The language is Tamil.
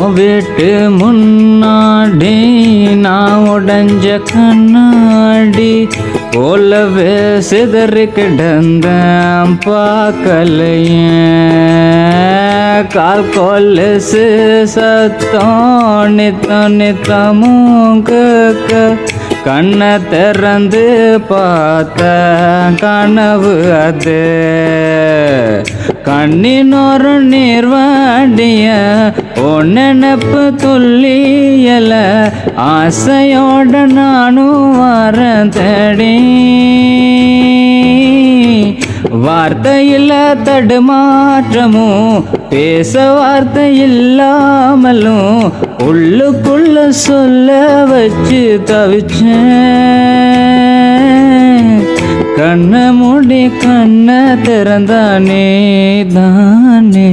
வீட்டு முன்னாடி நான் உடஞ்ச கண்ணாடி போலவே சிதறி கிடந்தேன் பார்க்கலையே. கால் கொலுசு சத்தம் நித்தம் நித்தமும் கேட்க கண்ணை திறந்து பார்த்த கனவு அது. கண்ணினொரு நீர்வாடிய நினப்பு துள்ளியல ஆசையோட நானும் வரேன் தேடி. வார்த்தையில் தடுமாற்றமும் பேச வார்த்தை இல்லாமலும் உள்ளுக்குள்ள சொல்ல வச்சு தவிச்சேன். கண்ணை மூடி கண்ணை திறந்தானே தானே.